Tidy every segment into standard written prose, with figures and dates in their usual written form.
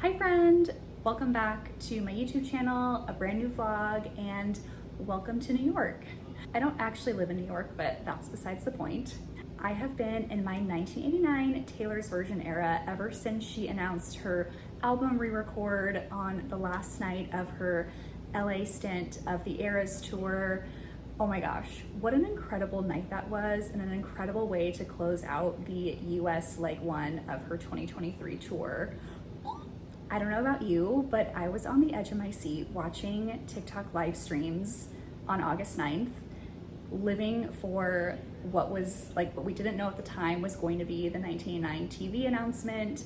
Hi friend, welcome back to my YouTube channel, a brand new vlog, and welcome to New York. I don't actually live in New York, but that's besides the point. I have been in my 1989 Taylor's Version era ever since she announced her album re-record on the last night of her LA stint of the Eras tour. Oh my gosh, what an incredible night that was, and an incredible way to close out the US leg one of her 2023 tour. I don't know about you, but I was on the edge of my seat watching TikTok live streams on August 9th, living for what we didn't know at the time was going to be the 1989 TV announcement.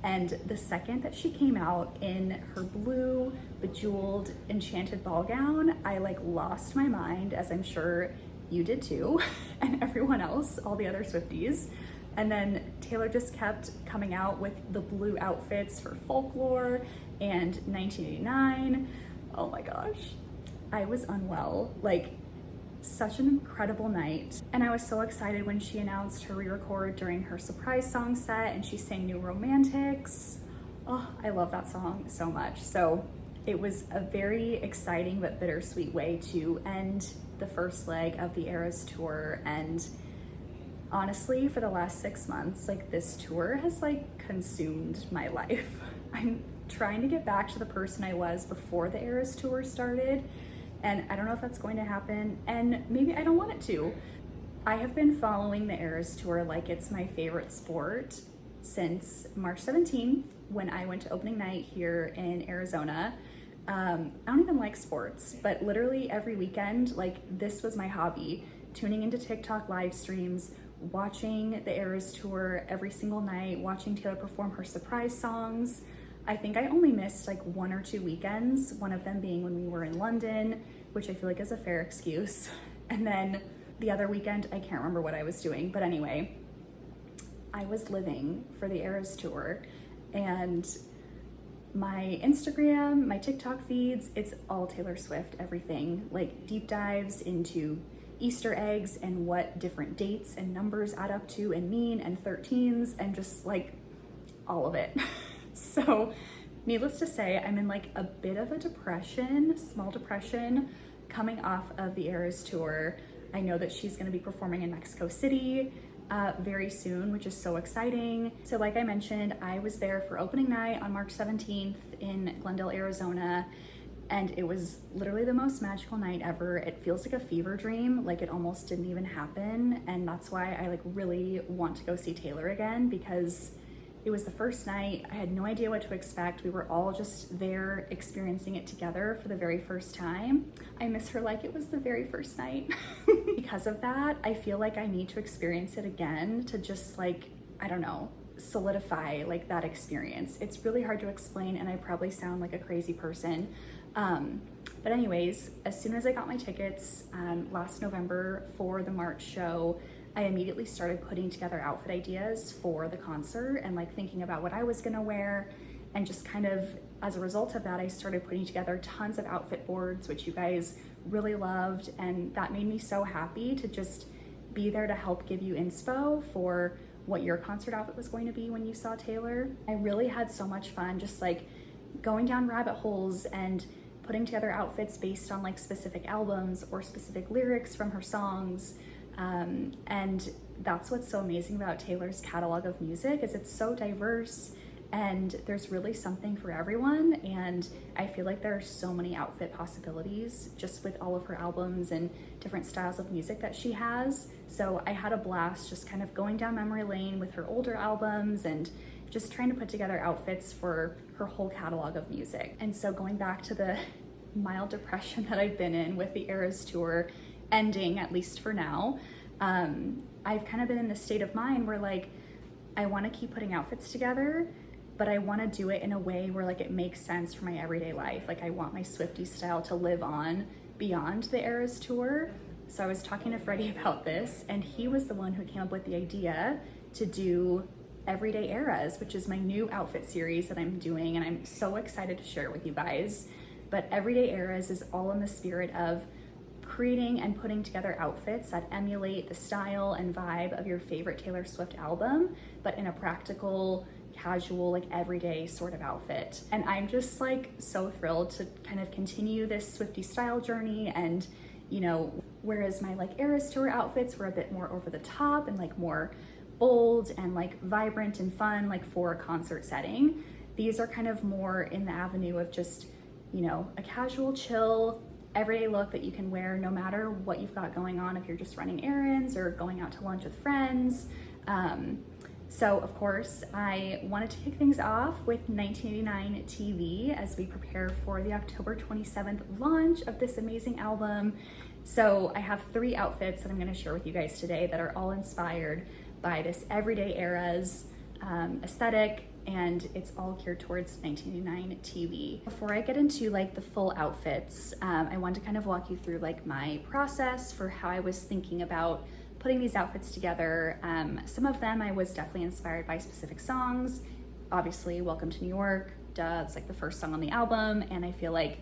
And the second that she came out in her blue, bejeweled, enchanted ball gown, I lost my mind, as I'm sure you did too, and everyone else, all the other Swifties. And then Taylor just kept coming out with the blue outfits for Folklore and 1989. Oh my gosh, I was unwell. Such an incredible night. And I was so excited when she announced her re-record during her surprise song set and she sang New Romantics. Oh, I love that song so much. So it was a very exciting but bittersweet way to end the first leg of the Eras tour. And honestly, for the last 6 months, this tour has consumed my life. I'm trying to get back to the person I was before the Eras tour started, and I don't know if that's going to happen, and maybe I don't want it to. I have been following the Eras tour like it's my favorite sport since March 17th when I went to opening night here in Arizona. I don't even like sports, but literally every weekend, this was my hobby. Tuning into TikTok live streams, watching the Eras tour every single night, watching Taylor perform her surprise songs. I think I only missed 1 or 2 weekends, one of them being when we were in London, which I feel is a fair excuse. And then the other weekend, I can't remember what I was doing, but anyway, I was living for the Eras tour, and my Instagram, my TikTok feeds, it's all Taylor Swift, everything, deep dives into Easter eggs and what different dates and numbers add up to and mean, and 13s, and just all of it. So needless to say, I'm in a bit of a depression, small depression, coming off of the Eras tour. I know that she's gonna be performing in Mexico City very soon, which is so exciting. So like I mentioned, I was there for opening night on March 17th in Glendale, Arizona, and it was literally the most magical night ever. It feels like a fever dream, it almost didn't even happen. And that's why I really want to go see Taylor again, because it was the first night. I had no idea what to expect. We were all just there experiencing it together for the very first time. I miss her like it was the very first night. Because of that, I feel I need to experience it again to just I don't know, solidify that experience. It's really hard to explain, and I probably sound like a crazy person. But anyways, as soon as I got my tickets last November for the March show, I immediately started putting together outfit ideas for the concert and thinking about what I was gonna wear. And just kind of as a result of that, I started putting together tons of outfit boards, which you guys really loved. And that made me so happy to just be there to help give you inspo for what your concert outfit was going to be when you saw Taylor. I really had so much fun just going down rabbit holes and putting together outfits based on specific albums or specific lyrics from her songs. And that's what's so amazing about Taylor's catalog of music, is it's so diverse and there's really something for everyone. And I feel there are so many outfit possibilities just with all of her albums and different styles of music that she has. So I had a blast just kind of going down memory lane with her older albums and just trying to put together outfits for her whole catalog of music. And so going back to the mild depression that I've been in with the Eras tour ending, at least for now, I've kind of been in this state of mind where I want to keep putting outfits together, but I want to do it in a way where it makes sense for my everyday life. I want my Swiftie style to live on beyond the Eras tour. So I was talking to Freddie about this, and he was the one who came up with the idea to do Everyday Eras, which is my new outfit series that I'm doing, and I'm so excited to share it with you guys. But Everyday Eras is all in the spirit of creating and putting together outfits that emulate the style and vibe of your favorite Taylor Swift album, but in a practical, casual, like everyday sort of outfit. And I'm just like so thrilled to kind of continue this Swiftie style journey. And, you know, whereas my like Eras Tour outfits were a bit more over the top and like more bold and like vibrant and fun, like for a concert setting, these are kind of more in the avenue of just, you know, a casual, chill, everyday look that you can wear no matter what you've got going on, if you're just running errands or going out to lunch with friends. So of course, I wanted to kick things off with 1989 TV as we prepare for the October 27th launch of this amazing album. So I have 3 outfits that I'm gonna share with you guys today that are all inspired by this everyday eras aesthetic, and it's all geared towards 1989 TV. Before I get into like the full outfits, I want to kind of walk you through like my process for how I was thinking about putting these outfits together. Some of them I was definitely inspired by specific songs. Obviously, Welcome to New York, duh, it's like the first song on the album, and I feel like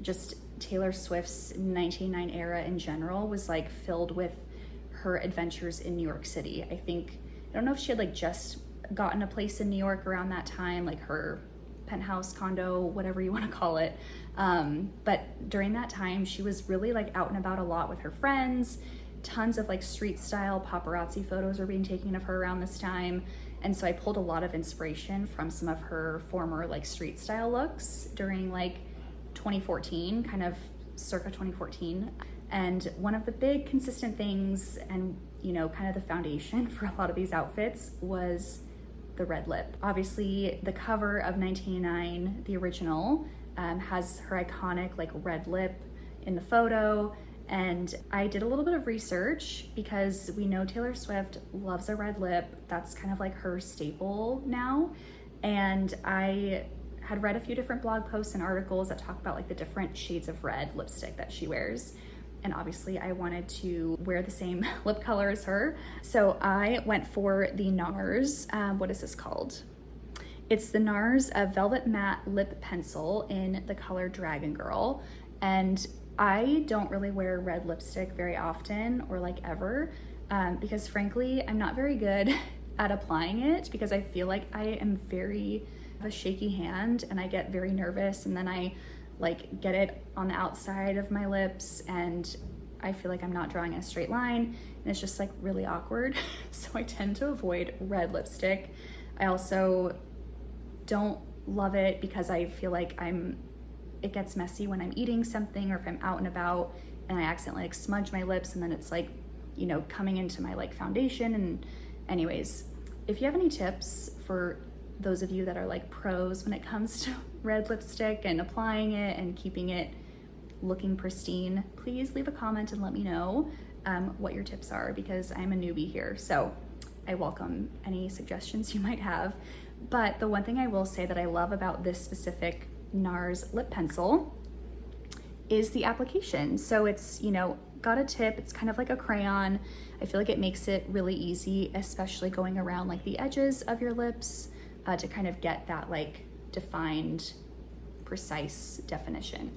just Taylor Swift's 1989 era in general was like filled with her adventures in New York City. I don't know if she had like just gotten a place in New York around that time, like her penthouse condo, whatever you want to call it. But during that time, she was really like out and about a lot with her friends. Tons of like street style paparazzi photos were being taken of her around this time. And so I pulled a lot of inspiration from some of her former like street style looks during like 2014, kind of circa 2014. And one of the big consistent things and, you know, kind of the foundation for a lot of these outfits was the red lip. Obviously, the cover of 1989, the original, has her iconic like red lip in the photo. And I did a little bit of research because we know Taylor Swift loves a red lip. That's kind of like her staple now. And I had read a few different blog posts and articles that talk about like the different shades of red lipstick that she wears. And obviously I wanted to wear the same lip color as her. So I went for the NARS, what is this called? It's the NARS Velvet Matte Lip Pencil in the color Dragon Girl. And I don't really wear red lipstick very often or like ever, because frankly, I'm not very good at applying it because I feel like I am have a shaky hand and I get very nervous, and then I like get it on the outside of my lips and I feel like I'm not drawing a straight line and it's just like really awkward. So I tend to avoid red lipstick. I also don't love it because I feel like it gets messy when I'm eating something or if I'm out and about and I accidentally like smudge my lips and then it's like, you know, coming into my like foundation. And anyways, if you have any tips for those of you that are like pros when it comes to red lipstick and applying it and keeping it looking pristine, please leave a comment and let me know what your tips are, because I'm a newbie here. So I welcome any suggestions you might have. But the one thing I will say that I love about this specific NARS lip pencil is the application. So it's, you know, got a tip, it's kind of like a crayon. I feel like it makes it really easy, especially going around like the edges of your lips to kind of get that like defined, precise definition.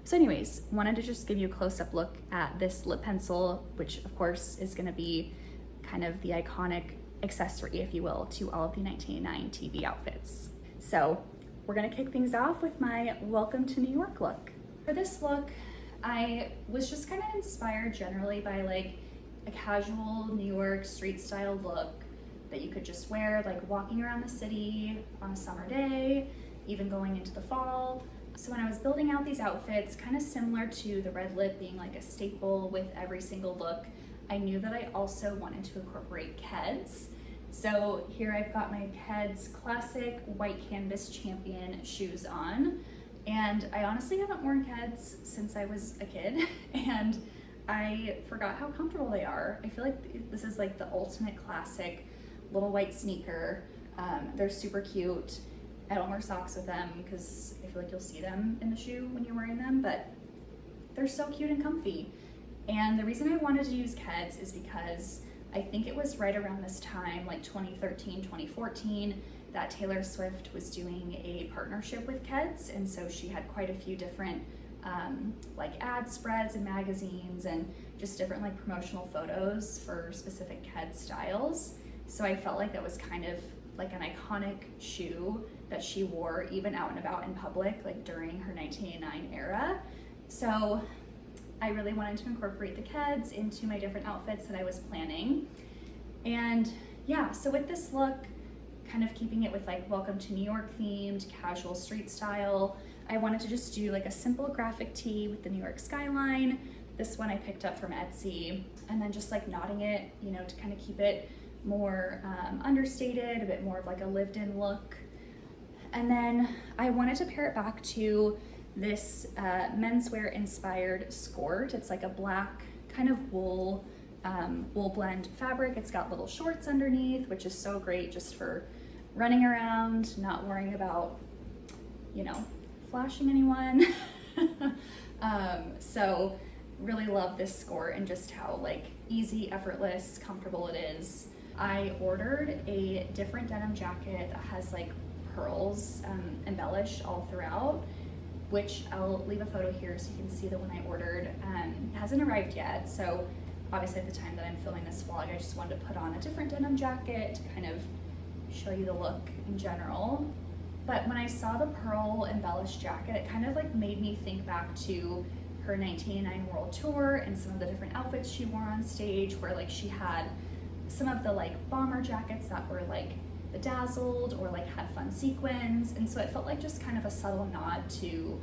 So anyways, wanted to just give you a close-up look at this lip pencil, which of course is gonna be kind of the iconic accessory, if you will, to all of the 1989 TV outfits. So we're gonna kick things off with my Welcome to New York look. For this look, I was just kind of inspired generally by like a casual New York street style look that you could just wear like walking around the city on a summer day, even going into the fall. So when I was building out these outfits, kind of similar to the red lip being like a staple with every single look, I knew that I also wanted to incorporate Keds. So here I've got my Keds classic white canvas champion shoes on. And I honestly haven't worn Keds since I was a kid and I forgot how comfortable they are. I feel like this is like the ultimate classic little white sneaker. They're super cute. I don't wear socks with them because I feel like you'll see them in the shoe when you're wearing them, but they're so cute and comfy. And the reason I wanted to use Keds is because I think it was right around this time, like 2013, 2014, that Taylor Swift was doing a partnership with Keds. And so she had quite a few different like ad spreads and magazines and just different like promotional photos for specific Keds styles. So I felt like that was kind of like an iconic shoe that she wore even out and about in public, like during her 1989 era. So I really wanted to incorporate the Keds into my different outfits that I was planning. And yeah, so with this look, kind of keeping it with like welcome to New York themed, casual street style, I wanted to just do like a simple graphic tee with the New York skyline. This one I picked up from Etsy, and then just like knotting it, you know, to kind of keep it more understated, a bit more of like a lived in look. And then I wanted to pair it back to this menswear inspired skirt. It's like a black kind of wool blend fabric. It's got little shorts underneath, which is so great just for running around, not worrying about, you know, flashing anyone. So really love this skirt and just how like easy, effortless, comfortable it is. I ordered a different denim jacket that has like pearls embellished all throughout, which I'll leave a photo here so you can see the one I ordered. It hasn't arrived yet, so obviously at the time that I'm filming this vlog, I just wanted to put on a different denim jacket to kind of show you the look in general. But when I saw the pearl embellished jacket, it kind of like made me think back to her 1989 World Tour and some of the different outfits she wore on stage, where like she had some of the like bomber jackets that were like bedazzled or like had fun sequins, and so it felt like just kind of a subtle nod to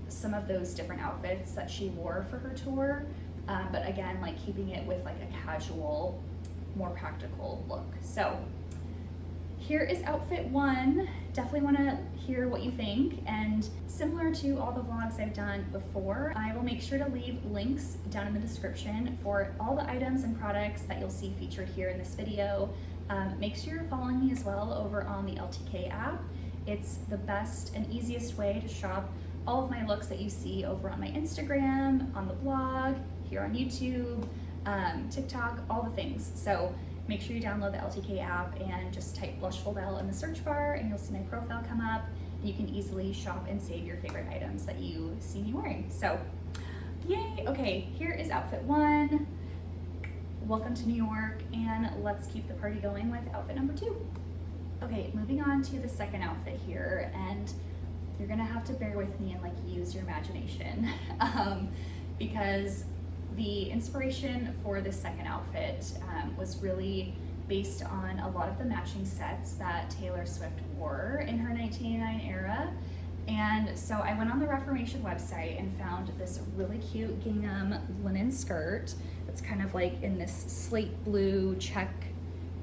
some of those different outfits that she wore for her tour, but again, like keeping it with like a casual, more practical look. So here is outfit one. Definitely want to hear what you think, and similar to all the vlogs I've done before, I will make sure to leave links down in the description for all the items and products that you'll see featured here in this video. Make sure you're following me as well over on the LTK app. It's the best and easiest way to shop all of my looks that you see over on my Instagram, on the blog, here on YouTube, TikTok, all the things. So make sure you download the LTK app and just type Blushful Belle in the search bar and you'll see my profile come up. And you can easily shop and save your favorite items that you see me wearing. So yay, okay, here is outfit one. Welcome to New York, and let's keep the party going with outfit number two. Okay, moving on to the second outfit here, and you're gonna have to bear with me and like use your imagination because the inspiration for this second outfit was really based on a lot of the matching sets that Taylor Swift wore in her 1989 era. And so I went on the Reformation website and found this really cute gingham linen skirt. It's kind of like in this slate blue check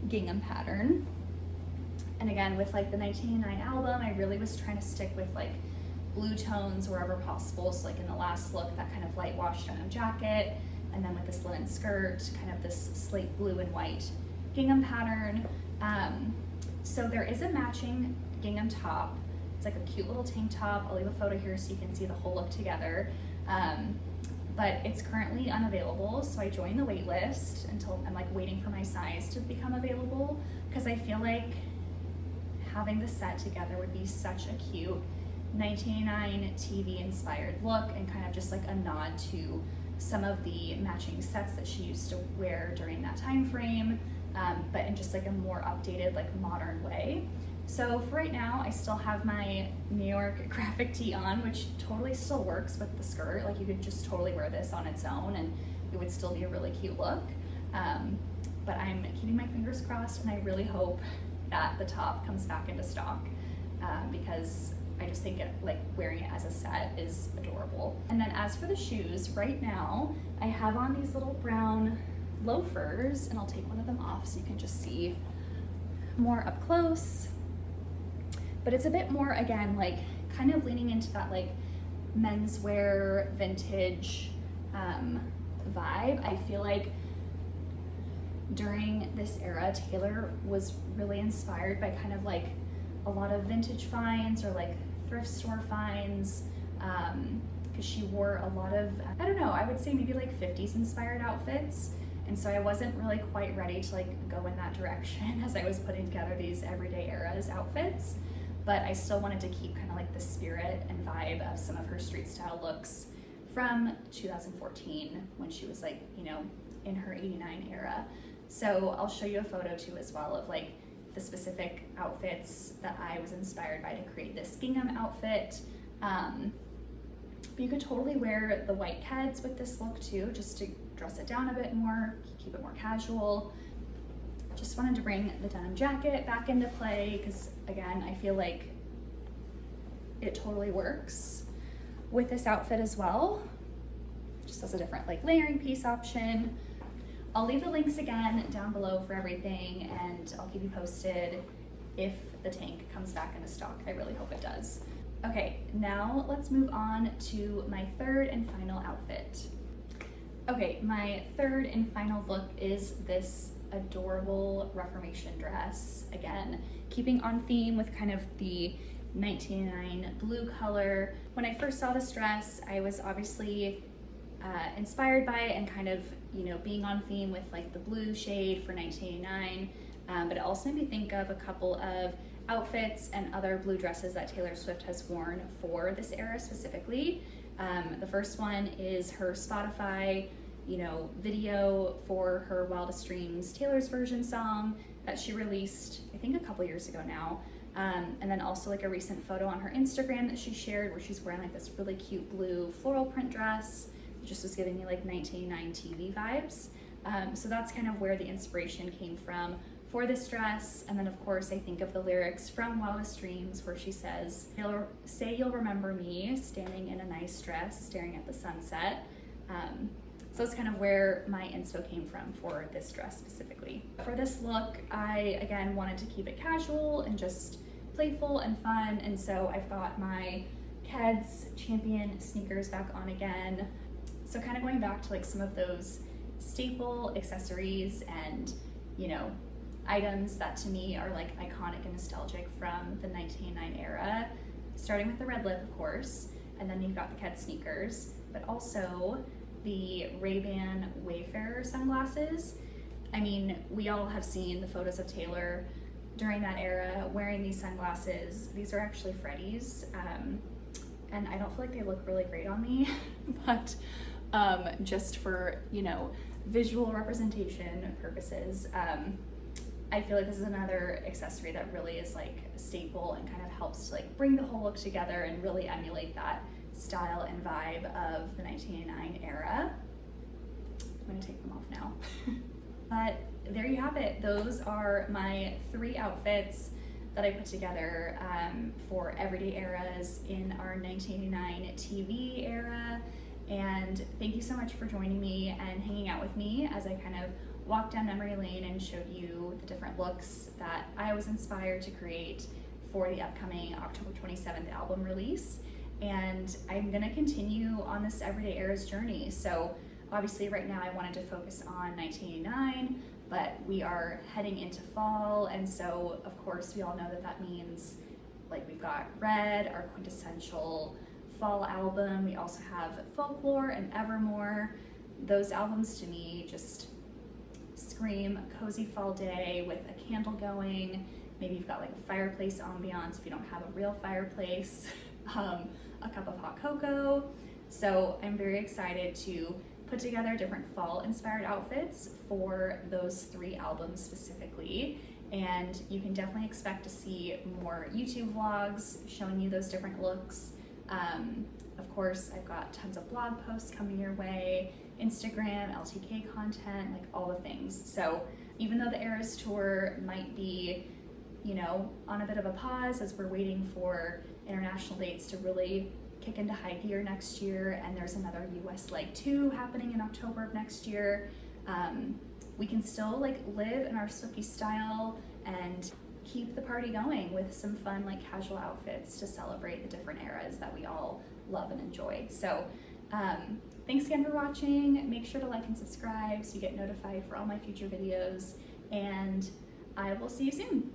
gingham pattern. And again, with like the 1989 album, I really was trying to stick with like blue tones wherever possible. So like in the last look, that kind of light wash denim jacket, and then with this linen skirt, kind of this slate blue and white gingham pattern. So there is a matching gingham top. It's like a cute little tank top. I'll leave a photo here so you can see the whole look together. But it's currently unavailable, so I joined the wait list until I'm like waiting for my size to become available, because I feel like having the set together would be such a cute 1989 TV inspired look, and kind of just like a nod to some of the matching sets that she used to wear during that time frame, but in just like a more updated, like modern way. So for right now, I still have my New York graphic tee on, which totally still works with the skirt. Like you could just totally wear this on its own and it would still be a really cute look. But I'm keeping my fingers crossed, and I really hope that the top comes back into stock because I just think like wearing it as a set is adorable. And then as for the shoes, right now I have on these little brown loafers, and I'll take one of them off so you can just see more up close. But it's a bit more, again, like kind of leaning into that like menswear vintage vibe. I feel like during this era, Taylor was really inspired by kind of like a lot of vintage finds or like thrift store finds, because she wore a lot of, I don't know, I would say maybe like 50s inspired outfits. And so I wasn't really quite ready to like go in that direction as I was putting together these everyday eras outfits. But I still wanted to keep kind of like the spirit and vibe of some of her street style looks from 2014 when she was like, you know, in her 89 era. So I'll show you a photo too as well of like the specific outfits that I was inspired by to create this gingham outfit. But you could totally wear the white Keds with this look too, just to dress it down a bit more, keep it more casual. Just wanted to bring the denim jacket back into play because, again, I feel like it totally works with this outfit as well. Just as a different like layering piece option. I'll leave the links again down below for everything, and I'll keep you posted if the tank comes back into stock. I really hope it does. Okay, now let's move on to my third and final outfit. Okay, my third and final look is this adorable Reformation dress. Again, keeping on theme with kind of the 1989 blue color. When I first saw this dress, I was obviously inspired by it and kind of, you know, being on theme with like the blue shade for 1989. But it also made me think of a couple of outfits and other blue dresses that Taylor Swift has worn for this era specifically. The first one is her Spotify, you know, video for her Wildest Dreams Taylor's Version song that she released, I think a couple years ago now. And then also like a recent photo on her Instagram that she shared where she's wearing like this really cute blue floral print dress. It just was giving me like 1989 TV vibes. So that's kind of where the inspiration came from for this dress. And then of course I think of the lyrics from Wildest Dreams where she says, "Say you'll remember me standing in a nice dress, staring at the sunset." So that's kind of where my inspo came from for this dress specifically. For this look, I again wanted to keep it casual and just playful and fun. And so I've got my Keds Champion sneakers back on again. So kind of going back to like some of those staple accessories and, you know, items that to me are like iconic and nostalgic from the 1989 era, starting with the red lip, of course, and then you've got the Keds sneakers, but also the Ray-Ban Wayfarer sunglasses. I mean, we all have seen the photos of Taylor during that era wearing these sunglasses. These are actually Freddy's, and I don't feel like they look really great on me, but just for, you know, visual representation purposes, I feel like this is another accessory that really is like a staple and kind of helps to like bring the whole look together and really emulate that style and vibe of the 1989 era. I'm gonna take them off now. But there you have it. Those are my 3 outfits that I put together for everyday eras in our 1989 TV era. And thank you so much for joining me and hanging out with me as I kind of walked down memory lane and showed you the different looks that I was inspired to create for the upcoming October 27th album release. And I'm gonna continue on this everyday eras journey. So obviously right now I wanted to focus on 1989, but we are heading into fall. And so of course we all know that that means like we've got Red, our quintessential fall album. We also have Folklore and Evermore. Those albums to me just scream cozy fall day with a candle going. Maybe you've got like a fireplace ambiance if you don't have a real fireplace, a cup of hot cocoa. So I'm very excited to put together different fall inspired outfits for those 3 albums specifically. And you can definitely expect to see more YouTube vlogs showing you those different looks. Of course, I've got tons of blog posts coming your way, Instagram, LTK content, like all the things. So even though the Eras Tour might be, you know, on a bit of a pause as we're waiting for international dates to really kick into high gear next year, and there's another US leg 2 happening in October of next year, we can still like live in our Swiftie style and keep the party going with some fun like casual outfits to celebrate the different eras that we all love and enjoy. So thanks again for watching. Make sure to like and subscribe so you get notified for all my future videos, and I will see you soon.